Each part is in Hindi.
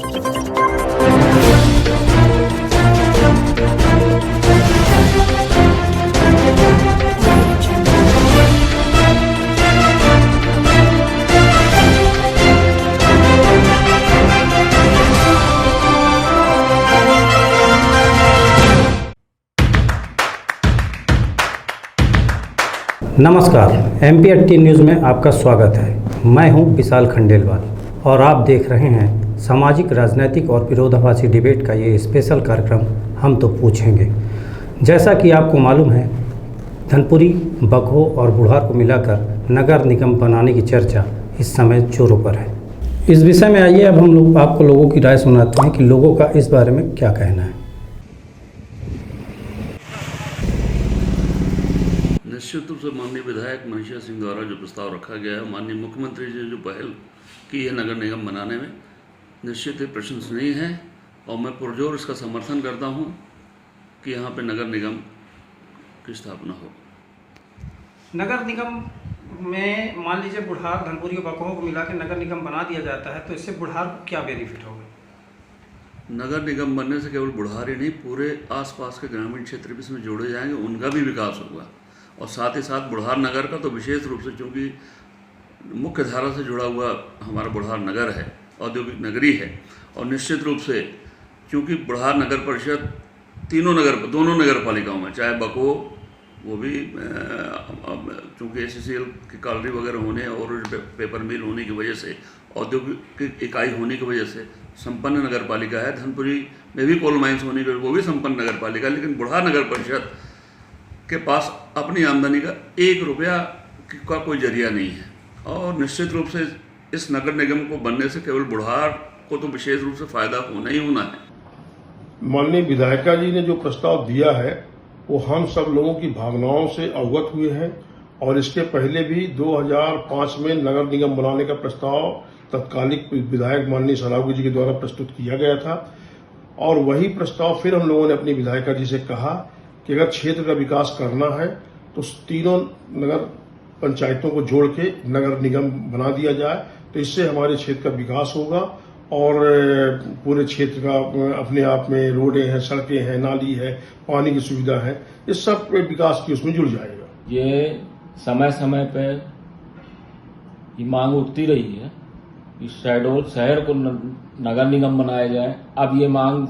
नमस्कार, MP18 न्यूज़ में आपका स्वागत है। मैं हूं विशाल खंडेलवाल और आप देख रहे हैं सामाजिक, राजनीतिक और विरोधाभासी डिबेट का ये स्पेशल कार्यक्रम हम तो पूछेंगे। जैसा कि आपको मालूम है, धनपुरी, बकहो और बुढ़ार को मिलाकर नगर निगम बनाने की चर्चा इस समय जोरों पर है। इस विषय में आइए अब हम लोग आपको लोगों की राय सुनाते हैं कि लोगों का इस बारे में क्या कहना है। निश्चित रूप से माननीय विधायक मनीषा सिंह द्वारा जो प्रस्ताव रखा गया है, माननीय मुख्यमंत्री जी जो पहल की है नगर निगम बनाने में, निश्चित ही प्रशंसनीय है और मैं पुरजोर इसका समर्थन करता हूं कि यहां पे नगर निगम की स्थापना हो। नगर निगम में मान लीजिए बुढ़ार, धनपुरी और बकहो को मिला के नगर निगम बना दिया जाता है, तो इससे बुढ़ार को क्या बेनिफिट होगा? नगर निगम बनने से केवल बुढ़ार ही नहीं, पूरे आसपास के ग्रामीण क्षेत्र भी इसमें जोड़े जाएंगे, उनका भी विकास होगा। और साथ ही साथ बुढ़ार नगर का तो विशेष रूप से, चूँकि मुख्य धारा से जुड़ा हुआ हमारा बुढ़ार नगर है, औद्योगिक नगरी है, और निश्चित रूप से चूँकि बुढ़ार नगर परिषद दोनों नगर पालिकाओं में, चाहे बकहो वो भी चूँकि ACCL की कॉलरी वगैरह होने और पेपर मिल होने की वजह से, औद्योगिक इकाई होने की वजह से संपन्न नगर पालिका है। धनपुरी में भी कोल माइंस होने की, वो भी संपन्न नगर पालिका, लेकिन बुढ़ार नगर परिषद के पास अपनी आमदनी का 1 रुपया का कोई जरिया नहीं है। और निश्चित रूप से इस नगर निगम को बनने से केवल बुढ़ार को तो विशेष रूप से फायदा होना ही होना है। माननीय विधायिका जी ने जो प्रस्ताव दिया है वो हम सब लोगों की भावनाओं से अवगत हुए हैं, और इसके पहले भी 2005 में नगर निगम बनाने का प्रस्ताव तत्कालिक विधायक माननीय सलावगी जी के द्वारा प्रस्तुत किया गया था। और वही प्रस्ताव फिर हम लोगों ने अपनी विधायिका जी से कहा कि अगर क्षेत्र का विकास करना है तो तीनों नगर पंचायतों को जोड़ के नगर निगम बना दिया जाए, तो इससे हमारे क्षेत्र का विकास होगा और पूरे क्षेत्र का अपने आप में रोडें हैं, सड़कें हैं, नाली है, पानी की सुविधा है, इस सब विकास की उसमें जुड़ जाएगा। ये समय समय पे ये मांग उठती रही है कि शहर को नगर निगम बनाया जाए। अब ये मांग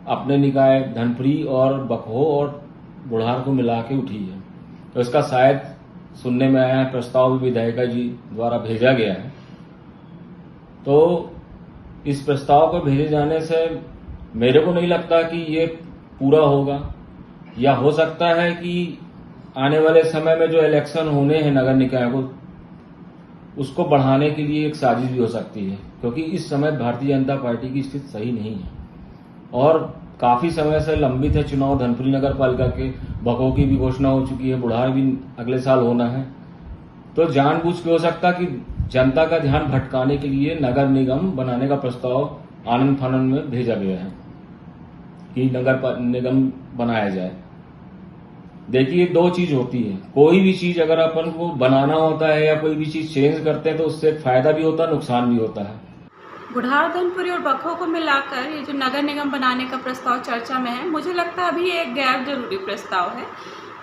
अपने निकाय धनपुरी और बकहो और बुढ़ार को मिला के उठी है, तो इसका शायद सुनने में आया है, प्रस्ताव भी विधायिका जी द्वारा भेजा गया है। तो इस प्रस्ताव को भेजे जाने से मेरे को नहीं लगता कि ये पूरा होगा, या हो सकता है कि आने वाले समय में जो इलेक्शन होने हैं नगर निकाय को, उसको बढ़ाने के लिए एक साजिश भी हो सकती है, क्योंकि इस समय भारतीय जनता पार्टी की स्थिति सही नहीं है और काफी समय से लंबित है चुनाव। धनपुरी नगर पालिका के, बकहो की भी घोषणा हो चुकी है, बुढ़ार भी अगले साल होना है। तो जानबूझ के हो सकता कि जनता का ध्यान भटकाने के लिए नगर निगम बनाने का प्रस्ताव आनन फानन में भेजा गया है कि नगर निगम बनाया जाए। देखिए, 2 चीज होती है, कोई भी चीज अगर अपन को बनाना होता है या कोई भी चीज चेंज करते हैं तो उससे फायदा भी होता है, नुकसान भी होता है। बुढ़ार, धनपुरी और बकहो को मिलाकर ये जो नगर निगम बनाने का प्रस्ताव चर्चा में है, मुझे लगता है अभी एक गैर जरूरी प्रस्ताव है,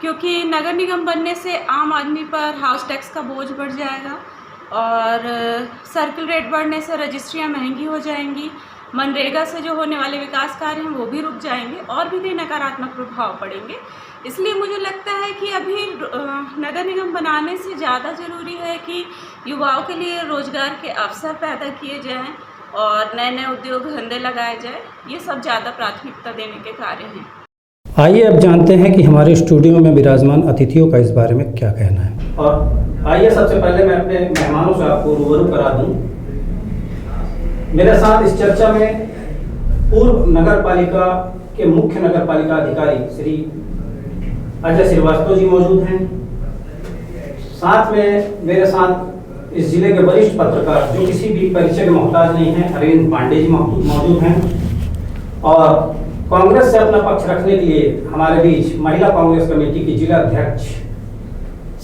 क्योंकि नगर निगम बनने से आम आदमी पर हाउस टैक्स का बोझ बढ़ जाएगा और सर्किल रेट बढ़ने से रजिस्ट्रियाँ महंगी हो जाएंगी, मनरेगा से जो होने वाले विकास कार्य हैं वो भी रुक जाएंगे और भी कई नकारात्मक प्रभाव पड़ेंगे। इसलिए मुझे लगता है कि अभी नगर निगम बनाने से ज़्यादा ज़रूरी है कि युवाओं के लिए रोजगार के अवसर पैदा किए जाएं और नए नए उद्योग धंधे लगाए जाए। ये सब ज़्यादा प्राथमिकता देने के कार्य हैं। आइए अब जानते हैं कि हमारे स्टूडियो में विराजमान अतिथियों का इस बारे में क्या कहना है। और आइए सबसे पहले मैं अपने मेहमानों से आपको रूबरू करा दूं। मेरे साथ इस चर्चा में पूर्व नगर पालिका के मुख्य नगर पालिका अधिकारी श्री अजय श्रीवास्तव जी मौजूद हैं। साथ में मेरे साथ इस जिले के वरिष्ठ पत्रकार जो किसी भी परिचय के मोहताज नहीं हैं, अरविंद पांडे जी मौजूद हैं। और कांग्रेस से अपना पक्ष रखने के लिए हमारे बीच महिला कांग्रेस कमेटी की जिला अध्यक्ष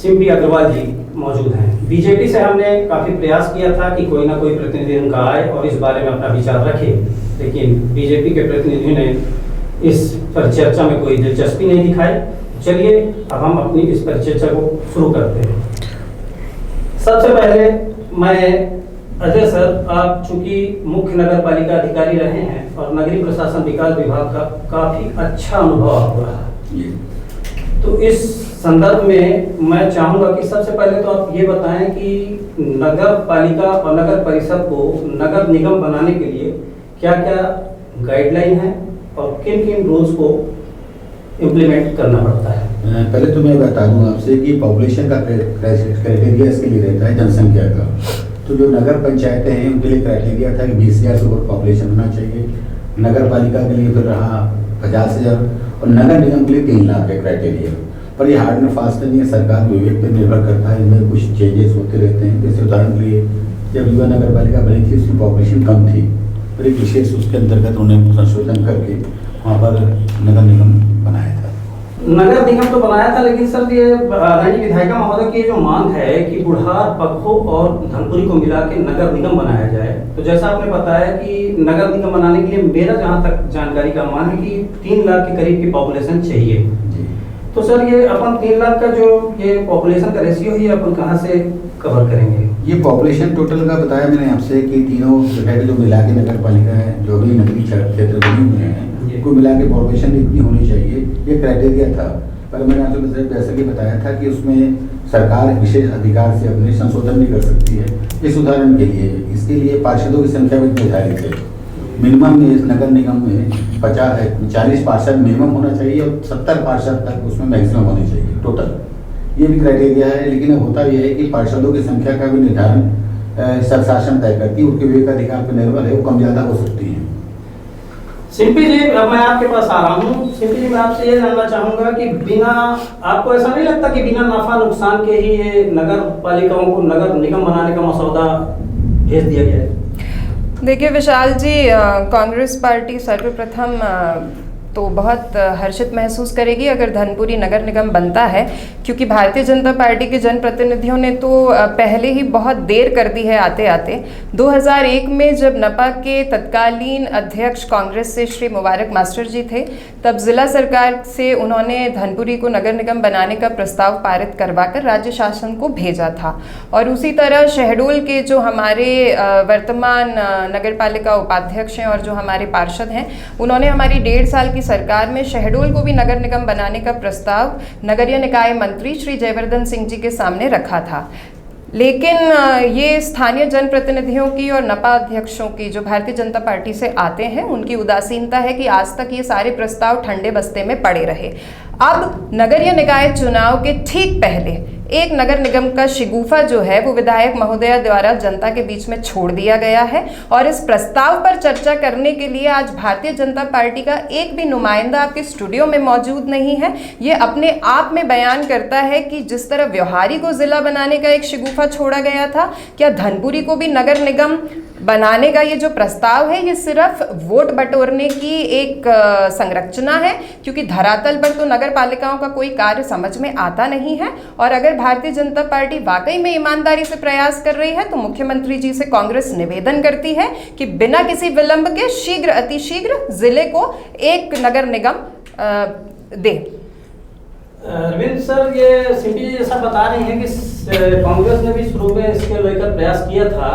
सिम्पी अग्रवाल जी मौजूद हैं। बीजेपी से हमने काफ़ी प्रयास किया था कि कोई ना कोई प्रतिनिधि उनका आए और इस बारे में अपना विचार रखे, लेकिन बीजेपी के प्रतिनिधियों ने इस पर चर्चा में कोई दिलचस्पी नहीं दिखाई। चलिए अब हम अपनी इस परिचर्चा को शुरू करते हैं। सबसे पहले मैं अजय सर, आप चूंकि मुख्य नगर पालिका अधिकारी रहे हैं और नगरीय प्रशासन विकास विभाग का काफ़ी अच्छा अनुभव आपको रहा, तो इस संदर्भ में मैं चाहूँगा कि सबसे पहले तो आप ये बताएं कि नगर पालिका और नगर परिषद को नगर निगम बनाने के लिए क्या क्या गाइडलाइन है और किन किन रूल्स को इम्प्लीमेंट करना पड़ता है। पहले तो मैं बता दूं आपसे कि पॉपुलेशन का क्राइटेरिया इसके लिए रहता है जनसंख्या का। तो जो नगर पंचायतें हैं उनके लिए क्राइटेरिया था कि 20,000 से ऊपर पॉपुलेशन होना चाहिए, नगर पालिका के लिए फिर रहा 50,000 और नगर निगम के लिए 3 लाख है क्राइटेरिया। पर ये हार्ड एंड फास्ट नहीं है, सरकार विवेक पर निर्भर करता है, इनमें कुछ चेंजेस होते रहते हैं। जैसे उदाहरण के लिए जब युवा नगर पालिका बनी थी उसकी पॉपुलेशन कम थी, फिर एक विशेष उसके अंतर्गत उन्हें संशोधन करके वहाँ पर नगर निगम बनाया था। नगर निगम तो बनाया था, लेकिन सर ये आदरणीय विधायिका महोदय की जो मांग है कि बुढ़ार, पखो और धनपुरी को मिला के नगर निगम बनाया जाए, तो जैसा आपने बताया कि नगर निगम बनाने के लिए मेरा जहाँ तक जानकारी का मान है कि 3 लाख के करीब की पॉपुलेशन चाहिए। तो सर ये अपन 3 लाख का जो ये पॉपुलेशन का रेशियो है, अपन कहाँ से कवर करेंगे? ये पॉपुलेशन टोटल का बताया मैंने आपसे कि तीनों जगह के जो मिला के नगर पालिका है, जो भी नगरीय क्षेत्र बने हुए हैं, को मिला के पॉपुलेशन इतनी होनी चाहिए, ये क्राइटेरिया था। पर मैंने आपसे जैसा कि बताया था कि उसमें सरकार विशेष अधिकार से अपने संशोधन भी कर सकती है। इस उदाहरण के लिए इसके लिए पार्षदों की संख्या भी निर्धारित है। मिनिमम इस नगर निगम में 40 पार्षद मिनिमम होना चाहिए और 70 पार्षद तक उसमें मैक्सिमम होने चाहिए टोटल। ये भी क्राइटेरिया है, लेकिन होता यह है कि पार्षदों की संख्या का भी निर्धारण शासन तय करती है, उनके विवेक अधिकार पर निर्भर है, वो कम ज़्यादा हो सकती है। सिंपी जी, अब मैं आपके पास आ रहा हूँ। सिंपी जी, मैं आपसे ये जानना चाहूँगा कि बिना, आपको ऐसा नहीं लगता कि बिना नफा नुकसान के ही ये नगर पालिकाओं को नगर निगम बनाने का मसौदा भेज दिया गया है? देखिए विशाल जी, कांग्रेस पार्टी सर्वप्रथम तो बहुत हर्षित महसूस करेगी अगर धनपुरी नगर निगम बनता है, क्योंकि भारतीय जनता पार्टी के जनप्रतिनिधियों ने तो पहले ही बहुत देर कर दी है आते आते। 2001 में जब नपा के तत्कालीन अध्यक्ष कांग्रेस से श्री मुबारक मास्टर जी थे, तब जिला सरकार से उन्होंने धनपुरी को नगर निगम बनाने का प्रस्ताव पारित करवाकर राज्य शासन को भेजा था। और उसी तरह शहडोल के जो हमारे वर्तमान नगर पालिका उपाध्यक्ष हैं और जो हमारे पार्षद हैं, उन्होंने हमारी 1.5 साल की सरकार में शहडोल को भी नगर निगम बनाने का प्रस्ताव नगरीय निकाय मंत्री श्री जयवर्धन सिंह जी के सामने रखा था। लेकिन ये स्थानीय जनप्रतिनिधियों की और नपा अध्यक्षों की, जो भारतीय जनता पार्टी से आते हैं, उनकी उदासीनता है कि आज तक ये सारे प्रस्ताव ठंडे बस्ते में पड़े रहे। अब नगरीय निकाय चुनाव के ठीक पहले एक नगर निगम का शिगुफा जो है वो विधायक महोदया द्वारा जनता के बीच में छोड़ दिया गया है, और इस प्रस्ताव पर चर्चा करने के लिए आज भारतीय जनता पार्टी का एक भी नुमाइंदा आपके स्टूडियो में मौजूद नहीं है। ये अपने आप में बयान करता है कि जिस तरह व्यवहारी को जिला बनाने का एक शिगुफा छोड़ा गया था, क्या धनपुरी को भी नगर निगम बनाने का ये जो प्रस्ताव है, ये सिर्फ वोट बटोरने की एक संरचना है, क्योंकि धरातल पर तो नगर पालिकाओं का कोई कार्य समझ में आता नहीं है। और अगर भारतीय जनता पार्टी वाकई में ईमानदारी से प्रयास कर रही है तो मुख्यमंत्री जी से कांग्रेस निवेदन करती है कि बिना किसी विलंब के शीघ्र अतिशीघ्र जिले को एक नगर निगम दे। अरविंद सर, ये सिंपी जी जैसा बता रही हैं कि कांग्रेस ने भी शुरू में इसके लेकर प्रयास किया था,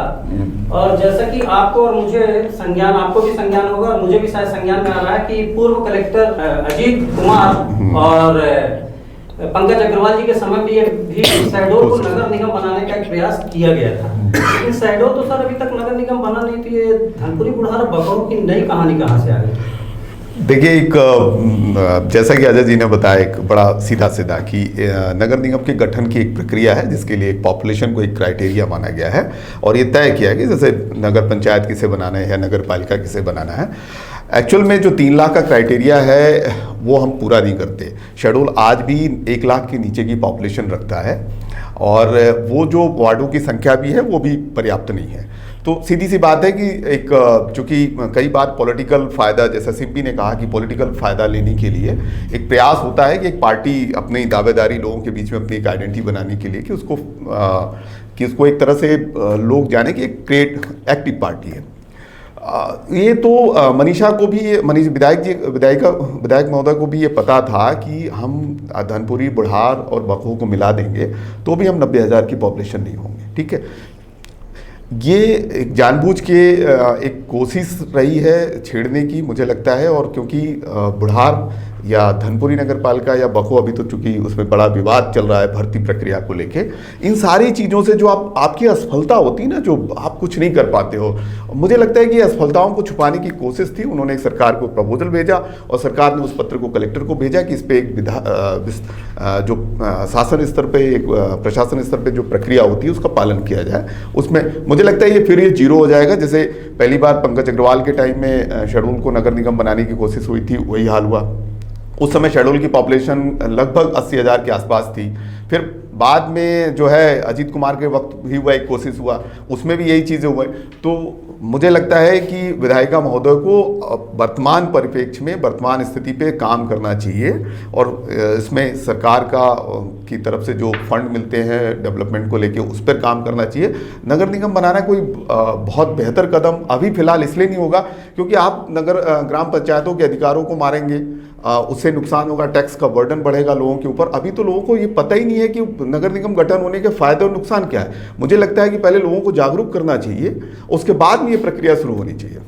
और जैसा कि आपको और मुझे संज्ञान, आपको भी संज्ञान होगा और मुझे भी शायद संज्ञान में आ रहा है कि पूर्व कलेक्टर अजीत कुमार और पंकज अग्रवाल जी के समय भी शहडोल को नगर निगम बनाने का एक प्रयास किया गया था। लेकिन शहडोल तो सर अभी तक नगर निगम बना नहीं थी। ये धनपुरी बुढ़ार बकौर की नई कहानी कहाँ से आ गई? देखिए, एक जैसा कि अजय जी ने बताया, एक बड़ा सीधा कि नगर निगम के गठन की एक प्रक्रिया है जिसके लिए एक पॉपुलेशन को एक क्राइटेरिया माना गया है, और ये तय किया है कि जैसे नगर पंचायत किसे बनाना है या नगर पालिका किसे बनाना है। एक्चुअल में जो 3 लाख का क्राइटेरिया है वो हम पूरा नहीं करते। शहडोल आज भी 1 लाख के नीचे की पॉपुलेशन रखता है, और वो जो वार्डों की संख्या भी है वो भी पर्याप्त नहीं है। तो सीधी सी बात है कि एक चूंकि कई बार पॉलिटिकल फ़ायदा, जैसा सिम्पी ने कहा कि पॉलिटिकल फ़ायदा लेने के लिए एक प्रयास होता है कि एक पार्टी अपनी दावेदारी लोगों के बीच में अपनी एक आइडेंटिटी बनाने के लिए कि उसको एक तरह से लोग जाने कि एक ग्रेट एक्टिव पार्टी है। ये तो मनीषा को भी, विधायक महोदय को भी ये पता था कि हम धनपुरी, बुढ़ार और बखो को मिला देंगे तो भी हम 90,000 की पॉपुलेशन नहीं होंगे। ठीक है, ये एक जानबूझ के एक कोशिश रही है छेड़ने की, मुझे लगता है। और क्योंकि बुढ़ार या धनपुरी नगर पालिका या बखो, अभी तो चूंकि उसमें बड़ा विवाद चल रहा है भर्ती प्रक्रिया को लेके, इन सारी चीज़ों से जो आपकी असफलता होती है ना, जो आप कुछ नहीं कर पाते हो, मुझे लगता है कि असफलताओं को छुपाने की कोशिश थी। उन्होंने एक सरकार को प्रपोजल भेजा और सरकार ने उस पत्र को कलेक्टर को भेजा कि इस पर एक जो शासन स्तर पे, एक प्रशासन स्तर पे जो प्रक्रिया होती है उसका पालन किया जाए। उसमें मुझे लगता है फिर ये जीरो हो जाएगा। जैसे पहली बार पंकज अग्रवाल के टाइम में शेड्यूल को नगर निगम बनाने की कोशिश हुई थी, वही हाल हुआ। उस समय शेड्यूल की पॉपुलेशन लगभग 80,000 के आसपास थी। फिर बाद में जो है अजीत कुमार के वक्त भी हुआ, एक कोशिश हुआ, उसमें भी यही चीज़ें हुई। तो मुझे लगता है कि विधायिका महोदय को वर्तमान परिप्रेक्ष्य में, वर्तमान स्थिति पे काम करना चाहिए और इसमें सरकार की तरफ से जो फंड मिलते हैं डेवलपमेंट को लेके, उस पर काम करना चाहिए। नगर निगम बनाना कोई बहुत बेहतर कदम अभी फिलहाल इसलिए नहीं होगा क्योंकि आप ग्राम पंचायतों के अधिकारों को मारेंगे, उससे नुकसान होगा, टैक्स का बर्डन बढ़ेगा लोगों के ऊपर। अभी तो लोगों को ये पता ही नहीं है कि नगर निगम गठन होने के फायदे और नुकसान क्या है। मुझे लगता है कि पहले लोगों को जागरूक करना चाहिए, उसके बाद में ये प्रक्रिया शुरू होनी चाहिए।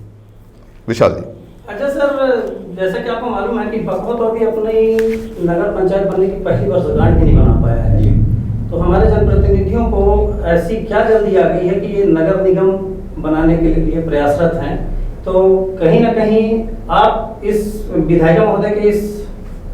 विशाल जी। अच्छा सर, जैसा कि आपको मालूम है कि बखो तो अभी अपनी नगर पंचायत बनने की पहली वर्षगांठ भी नहीं बना पाया है, तो हमारे जनप्रतिनिधियों को ऐसी क्या जल्दी आ गई है कि ये नगर निगम बनाने के लिए प्रयासरत हैं? तो कहीं ना कहीं आप इस विधायिका महोदय के इस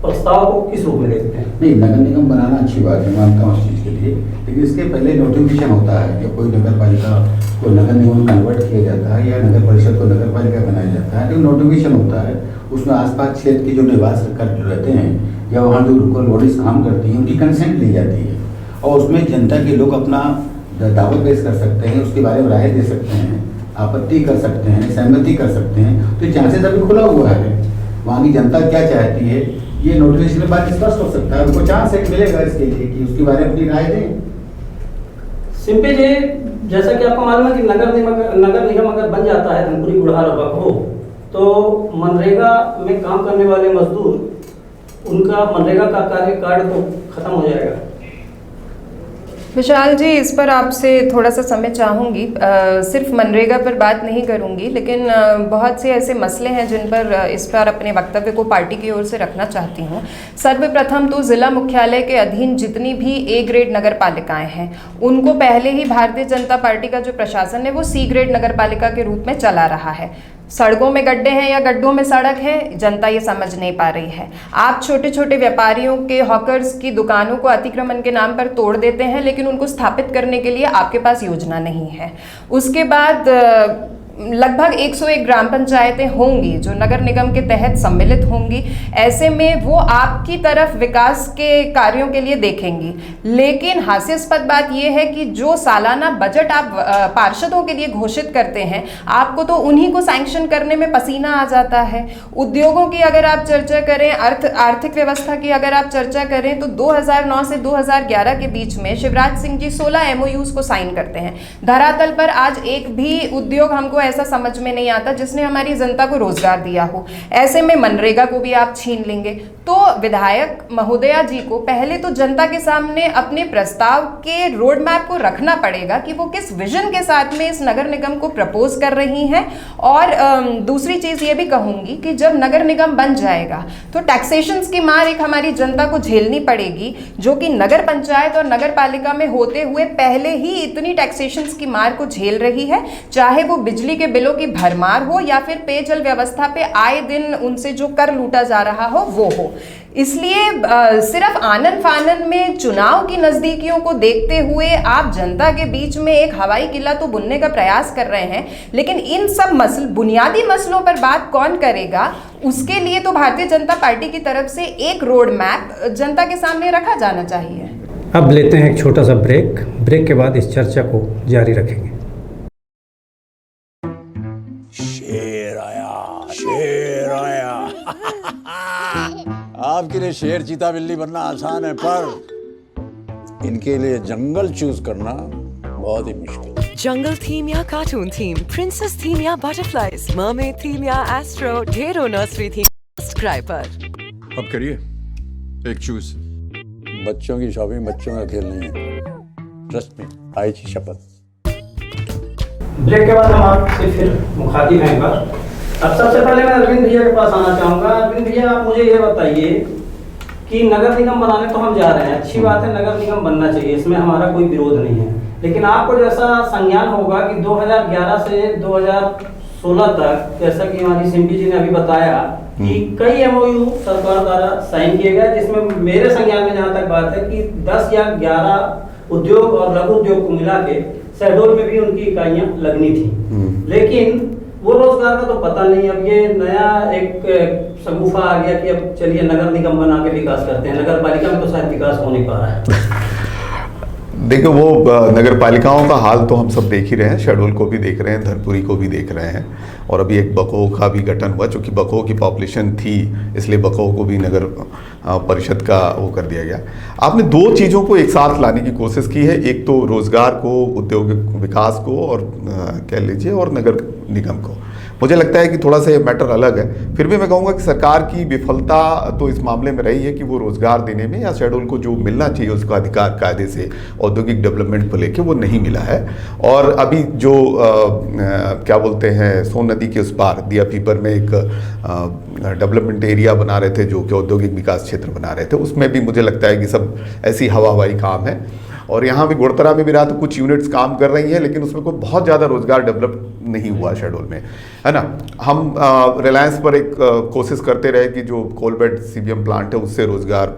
प्रस्ताव को किस रूप में देखते हैं? नहीं, नगर निगम बनाना अच्छी बात है, मानता हूँ उस चीज़ के लिए, लेकिन इसके पहले नोटिफिकेशन होता है। जब कोई नगर पालिका को नगर निगम कन्वर्ट किया जाता है या नगर परिषद को नगर पालिका बनाया जाता है, तो नोटिफिकेशन होता है। उसमें आसपास क्षेत्र के जो निवास कर रहते हैं या वहाँ जो लोकल बॉडीज काम करती हैं, उनकी कंसेंट ली जाती है और उसमें जनता के लोग अपना दावा पेश कर सकते हैं, उसके बारे में राय दे सकते हैं, आपत्ति कर सकते हैं, सहमति कर सकते हैं। तो चांसेस अभी खुला हुआ है, वहाँ की जनता क्या चाहती है ये नोटिफिकेशन में बात स्पष्ट हो सकता है। उनको चांस एक मिलेगा इसके लिए कि उसके बारे में अपनी राय दें। सिंपल जी, जैसा कि आपको मालूम है कि नगर निगम अगर बन जाता है धनपुरी, बुढ़ार और बखो, तो मनरेगा में काम करने वाले मजदूर, उनका मनरेगा का कार्य तो खत्म हो जाएगा। विशाल जी, इस पर आपसे थोड़ा सा समय चाहूँगी। सिर्फ मनरेगा पर बात नहीं करूँगी, लेकिन बहुत से ऐसे मसले हैं जिन पर इस पर अपने वक्तव्य को पार्टी की ओर से रखना चाहती हूँ। सर्वप्रथम तो ज़िला मुख्यालय के अधीन जितनी भी ए ग्रेड नगर पालिकाएँ हैं, उनको पहले ही भारतीय जनता पार्टी का जो प्रशासन है वो सी ग्रेड नगर पालिका के रूप में चला रहा है। सड़कों में गड्ढे हैं या गड्ढों में सड़क है, जनता ये समझ नहीं पा रही है। आप छोटे छोटे व्यापारियों के, हॉकर्स की दुकानों को अतिक्रमण के नाम पर तोड़ देते हैं, लेकिन उनको स्थापित करने के लिए आपके पास योजना नहीं है। उसके बाद लगभग 101 ग्राम पंचायतें होंगी जो नगर निगम के तहत सम्मिलित होंगी। ऐसे में वो आपकी तरफ विकास के कार्यों के लिए देखेंगी, लेकिन हास्यास्पद बात यह है कि जो सालाना बजट आप पार्षदों के लिए घोषित करते हैं, आपको तो उन्हीं को सैंक्शन करने में पसीना आ जाता है। उद्योगों की अगर आप चर्चा करें, आर्थिक व्यवस्था की अगर आप चर्चा करें, तो 2009 से 2011 के बीच में शिवराज सिंह जी 16 MOUs को साइन करते हैं। धरातल पर आज एक भी उद्योग हमको ऐसा समझ में नहीं आता जिसने हमारी जनता को रोजगार दिया हो। ऐसे में मनरेगा को भी आप छीन लेंगे। तो विधायक महोदया जी को पहले तो जनता के सामने अपने प्रस्ताव के रोड मैप को रखना पड़ेगा कि वो किस विजन के साथ में इस नगर निगम को प्रपोज कर रही हैं। और दूसरी चीज ये भी कहूंगी कि जब नगर निगम बन जाएगा तो टैक्सेशंस की मार एक हमारी जनता को झेलनी पड़ेगी, जो कि नगर पंचायत और नगर पालिका में होते हुए पहले ही इतनी टैक्सेशंस की मार को झेल रही है, चाहे वो बिजली के बिलों की भरमार हो या फिर पेयजल व्यवस्था पे आए दिन उनसे जो कर लूटा जा रहा हो वो हो। इसलिए सिर्फ आनन फानन में चुनाव की नजदीकियों को देखते हुए आप जनता के बीच में एक हवाई किला तो बुनने का प्रयास कर रहे हैं, लेकिन इन सब बुनियादी मसलों पर बात कौन करेगा, उसके लिए तो भारतीय जनता पार्टी की तरफ से एक रोड मैप जनता के सामने रखा जाना चाहिए। अब लेते हैं एक छोटा सा ब्रेक के बाद इस चर्चा को जारी रखेंगे। शेर आया। आपके लिए शेर चीता बिल्ली बनना आसान है, पर इनके लिए जंगल चूज करना बहुत ही मुश्किल। जंगल थीम या कार्टून थीम, प्रिंसेस थीम या बटरफ्लाइज, मरमेड थीम या एस्ट्रो, ढेरों नर्सरी थीम सब्सक्राइब पर। अब करिए एक चूज। बच्चों की शॉपिंग बच्चों का खेल नहीं है, ट्रस्ट में, आई थी शपथ। ब्रेक के बाद हम आपसे फिर मुखातिब हैं एक बार। अब सबसे पहले मैं अरविंद भैया के पास आना चाहूँगा। अरविंद भैया, आप मुझे ये बताइए कि नगर निगम बनाने तो हम जा रहे हैं, अच्छी बात है, नगर निगम बनना चाहिए, इसमें हमारा कोई विरोध नहीं है, लेकिन आपको जैसा संज्ञान होगा कि 2011 से 2016 तक, जैसा कि हमारी सिम्पी जी ने अभी बताया कि कई MOU सरकार द्वारा साइन किए गए, जिसमें मेरे संज्ञान में जहाँ तक बात है कि 10 या 11 उद्योग और लघु उद्योग को मिला के शहडोल में भी उनकी इकाइयां लगनी थी, लेकिन वो रोजगार का तो पता नहीं। अब ये नया एक शगुफा आ गया कि अब चलिए नगर निगम बना के विकास करते हैं, नगर पालिका में तो शायद विकास हो नहीं पा रहा है। देखिए, वो नगर पालिकाओं का हाल तो हम सब देख ही रहे हैं, शहडोल को भी देख रहे हैं, धनपुरी को भी देख रहे हैं, और अभी एक बकोह का भी गठन हुआ, चूँकि बकोह की पॉपुलेशन थी इसलिए बकोह को भी नगर परिषद का वो कर दिया गया। आपने दो चीज़ों को एक साथ लाने की कोशिश की है, एक तो रोजगार को, औद्योगिक विकास को, और कह लीजिए और नगर निगम को। मुझे लगता है कि थोड़ा सा ये मैटर अलग है। फिर भी मैं कहूँगा कि सरकार की विफलता तो इस मामले में रही है कि वो रोजगार देने में या शहडोल को जो मिलना चाहिए उसका अधिकार कायदे से औद्योगिक डेवलपमेंट को लेके वो नहीं मिला है। और अभी जो क्या बोलते हैं, सोन नदी के उस पार दिया पीपर में एक डेवलपमेंट एरिया बना रहे थे, जो कि औद्योगिक विकास क्षेत्र बना रहे थे, उसमें भी मुझे लगता है कि सब ऐसी हवाई काम है। और यहाँ भी गुड़तरा में भी रहा तो कुछ यूनिट्स काम कर रही हैं, लेकिन उसमें कोई बहुत ज़्यादा रोजगार डेवलप नहीं हुआ शहडोल में, है ना। हम रिलायंस पर एक कोशिश करते रहे कि जो कोलबेट CBM प्लांट है उससे रोजगार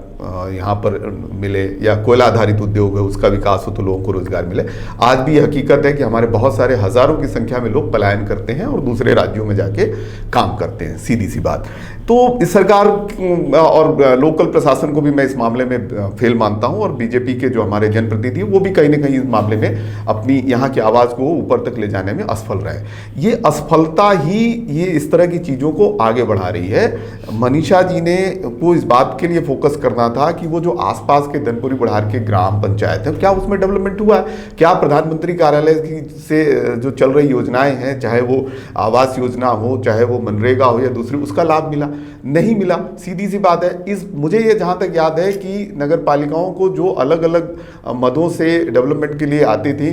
यहाँ पर मिले, या कोयला आधारित उद्योग है उसका विकास हो तो लोगों को रोजगार मिले। आज भी ये हकीकत है कि हमारे बहुत सारे हज़ारों की संख्या में लोग पलायन करते हैं और दूसरे राज्यों में जाके काम करते हैं, सीधी सी बात। तो इस सरकार और लोकल प्रशासन को भी मैं इस मामले में फेल मानता हूँ, और बीजेपी के जो हमारे जनप्रतिनिधि वो भी कहीं ना कहीं इस मामले में अपनी यहाँ की आवाज़ को ऊपर तक ले जाने में असफल रहे। ये असफलता ही ये इस तरह की चीज़ों को आगे बढ़ा रही है। मनीषा जी ने को इस बात के लिए फोकस करना था कि वो जो आसपास के धनपुरी बुढ़ार के ग्राम पंचायत हैं, क्या उसमें डेवलपमेंट हुआ है, क्या प्रधानमंत्री कार्यालय की से जो चल रही योजनाएं हैं, चाहे वो आवास योजना हो, चाहे वो मनरेगा हो या दूसरी, उसका लाभ मिला? नहीं मिला, सीधी सी बात है। मुझे ये जहाँ तक याद है कि नगर पालिकाओं को जो अलग अलग मदों से डेवलपमेंट के लिए आती थी,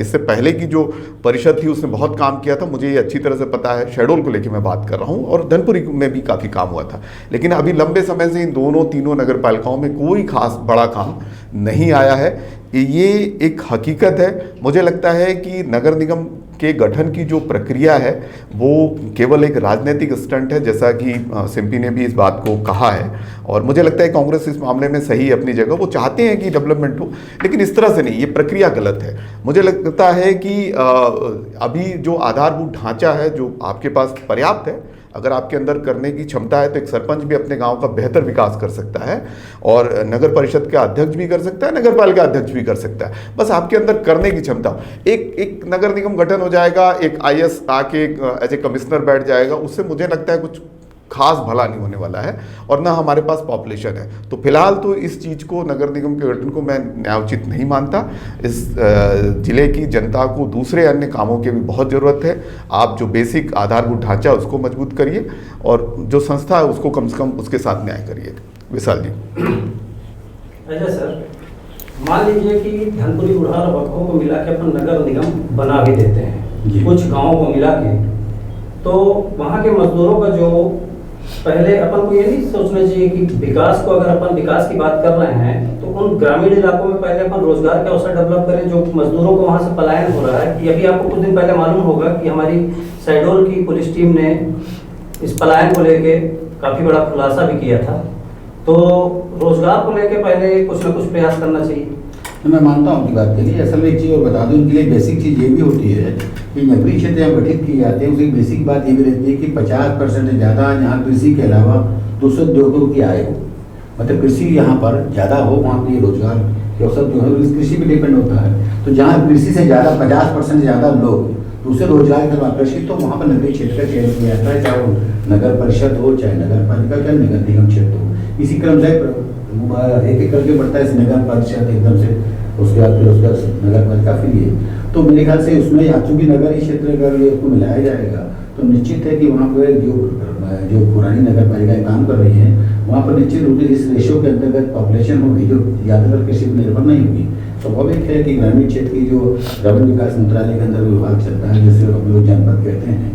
इससे पहले की जो परिषद थी उसने बहुत काम किया था, मुझे ये अच्छी तरह से पता है। शहडोल को लेकर मैं बात कर रहा हूँ, और धनपुरी में भी काफ़ी काम हुआ था, लेकिन अभी लंबे समय से इन दोनों तीनों नगर पालिकाओं में कोई खास बड़ा काम नहीं आया है। ये एक हकीकत है। मुझे लगता है कि नगर निगम के गठन की जो प्रक्रिया है वो केवल एक राजनीतिक स्टंट है, जैसा कि सिम्पी ने भी इस बात को कहा है, और मुझे लगता है कांग्रेस इस मामले में सही है अपनी जगह। वो चाहते हैं कि डेवलपमेंट हो, लेकिन इस तरह से नहीं, ये प्रक्रिया गलत है। मुझे लगता है कि अभी जो आधारभूत ढांचा है जो आपके पास पर्याप्त है, अगर आपके अंदर करने की क्षमता है तो एक सरपंच भी अपने गांव का बेहतर विकास कर सकता है, और नगर परिषद का अध्यक्ष भी कर सकता है, नगर पालिका अध्यक्ष भी कर सकता है, बस आपके अंदर करने की क्षमता। एक नगर निगम गठन हो जाएगा, एक IS आके एज ए कमिश्नर बैठ जाएगा, उससे मुझे लगता है कुछ खास भला नहीं होने वाला है, और ना हमारे पास पॉपुलेशन है। तो फिलहाल तो इस चीज़ को, नगर निगम के गठन को मैं न्यायोचित नहीं मानता। इस जिले की जनता को दूसरे अन्य कामों की भी बहुत ज़रूरत है। आप जो बेसिक आधारभूत ढांचा है उसको मजबूत करिए, और जो संस्था है उसको कम से कम उसके साथ न्याय करिए। विशाल जी। अच्छा सर, मान लीजिए कि धनपुरी बुढ़ार और बखों को मिला के अपन नगर निगम बना भी देते हैं, कुछ गाँवों को मिला के, तो वहाँ के मजदूरों का जो पहले अपन को ये नहीं सोचना चाहिए कि विकास को, अगर अपन विकास की बात कर रहे हैं तो उन ग्रामीण इलाकों में पहले अपन रोजगार के अवसर डेवलप करें, जो मजदूरों को वहाँ से पलायन हो रहा है। कि अभी आपको कुछ दिन पहले मालूम होगा कि हमारी शहडोल की पुलिस टीम ने इस पलायन को लेके काफ़ी बड़ा खुलासा भी किया था। तो रोजगार को लेके पहले कुछ ना कुछ प्रयास करना चाहिए। मैं मानता हूँ आपकी बात के लिए। असल में एक चीज़ और बता दूँ, इनके लिए बेसिक चीज़ ये भी होती है कि नगरीय क्षेत्र जहाँ गठित किए जाते हैं उसकी बेसिक बात ये भी रहती है कि 50% से ज़्यादा यहाँ कृषि के अलावा दूसरे उद्योगों की आय हो, मतलब कृषि यहाँ पर ज़्यादा हो, वहाँ पर ये रोजगार के अवसर जो है कृषि पर डिपेंड होता है। तो जहाँ कृषि से ज़्यादा 50% से ज़्यादा लोग तो उसे रोजगार की तरफ आकर्षित, तो वहाँ पर नगरीय क्षेत्र का चयन किया जाता है, चाहे वो नगर परिषद हो, चाहे नगर पालिका, चाहे नगर निगम क्षेत्र हो। इसी क्रम से एक एक करके बढ़ता है, नगर परिषद एकदम से, उसके बाद फिर उसका नगर पालिका, फिर ये। तो मेरे ख्याल से उसमें चूंकि नगरीय क्षेत्र अगर उसको मिलाया जाएगा तो निश्चित है कि वहाँ पर जो पुरानी नगर पालिकाएं काम कर रही हैं, वहाँ पर निश्चित रूप से इस रेशियो के अंतर्गत पॉपुलेशन होगी जो ज़्यादातर कृषि पर निर्भर नहीं होगी। स्वाभाविक है कि ग्रामीण क्षेत्र की जो ग्रामीण विकास मंत्रालय के अंदर विभाग चलता है, जिसे हम लोग जनपद कहते हैं,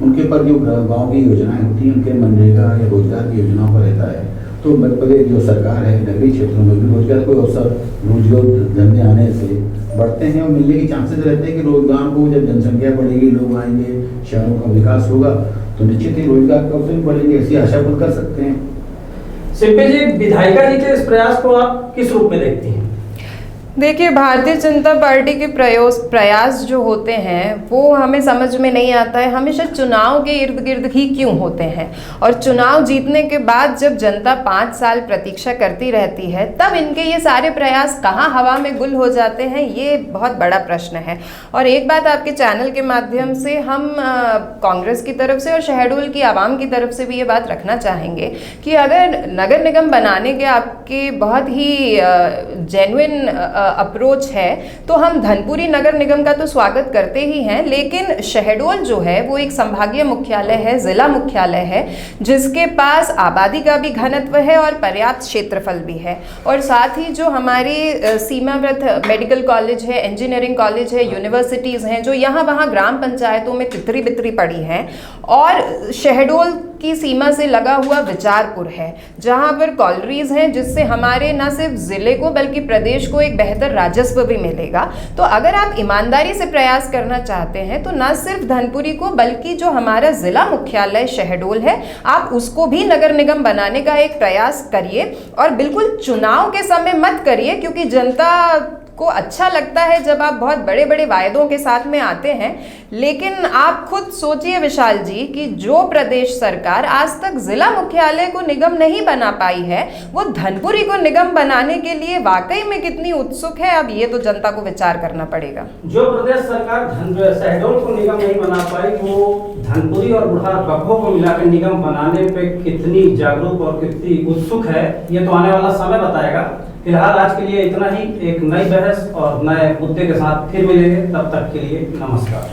उनके पर जो गाँव की योजनाएं होती हैं, उनके मनरेगा या रोजगार की योजनाओं पर रहता है। तो मध्य जो सरकार है नगरीय क्षेत्रों में भी रोजगार को अवसर, रोजगार धंधे आने से बढ़ते हैं और मिलने के चांसेस रहते हैं कि रोजगार को जब जनसंख्या बढ़ेगी, लोग आएंगे, शहरों का विकास होगा, तो निश्चित ही रोजगार के अवसर भी बढ़ेंगे, ऐसी आशा कर सकते हैं। सिंपल जी, विधायिका जी के इस प्रयास को आप किस रूप में देखती हैं? देखिए, भारतीय जनता पार्टी के प्रयास जो होते हैं वो हमें समझ में नहीं आता है हमेशा चुनाव के इर्द गिर्द ही क्यों होते हैं, और चुनाव जीतने के बाद जब जनता 5 साल प्रतीक्षा करती रहती है तब इनके ये सारे प्रयास कहाँ हवा में गुल हो जाते हैं, ये बहुत बड़ा प्रश्न है। और एक बात आपके चैनल के माध्यम से हम कांग्रेस की तरफ से और शहडोल की आवाम की तरफ से भी ये बात रखना चाहेंगे कि अगर नगर निगम बनाने के आपके बहुत ही जेन्युइन अप्रोच है तो हम धनपुरी नगर निगम का तो स्वागत करते ही हैं, लेकिन शहडोल जो है वो एक संभागीय मुख्यालय है, जिला मुख्यालय है, जिसके पास आबादी का भी घनत्व है और पर्याप्त क्षेत्रफल भी है। और साथ ही जो हमारी सीमावर्ती मेडिकल कॉलेज है, इंजीनियरिंग कॉलेज है, यूनिवर्सिटीज़ हैं जो यहाँ वहाँ ग्राम पंचायतों में तितरी बितरी पड़ी हैं, और शहडोल की सीमा से लगा हुआ विचारपुर है जहाँ पर कॉलरीज हैं, जिससे हमारे न सिर्फ ज़िले को बल्कि प्रदेश को एक बेहतर राजस्व भी मिलेगा। तो अगर आप ईमानदारी से प्रयास करना चाहते हैं तो न सिर्फ धनपुरी को बल्कि जो हमारा जिला मुख्यालय शहडोल है, आप उसको भी नगर निगम बनाने का एक प्रयास करिए, और बिल्कुल चुनाव के समय मत करिए, क्योंकि जनता को अच्छा लगता है जब आप बहुत बड़े बड़े वायदों के साथ में आते हैं। लेकिन आप खुद सोचिए विशाल जी कि जो प्रदेश सरकार आज तक जिला मुख्यालय को निगम नहीं बना पाई है, वो धनपुरी को निगम बनाने के लिए वाकई में कितनी उत्सुक है, अब ये तो जनता को विचार करना पड़ेगा। जो प्रदेश सरकार शहडोल को निगम नहीं बना पाई, वो धनपुरी और बुढ़ार बखों को मिलाकर निगम बनाने पे कितनी जागरूक और कितनी उत्सुक है, ये तो आने वाला समय बताएगा। फिलहाल आज के लिए इतना ही। एक नई बहस और नए मुद्दे के साथ फिर मिलेंगे, तब तक के लिए नमस्कार।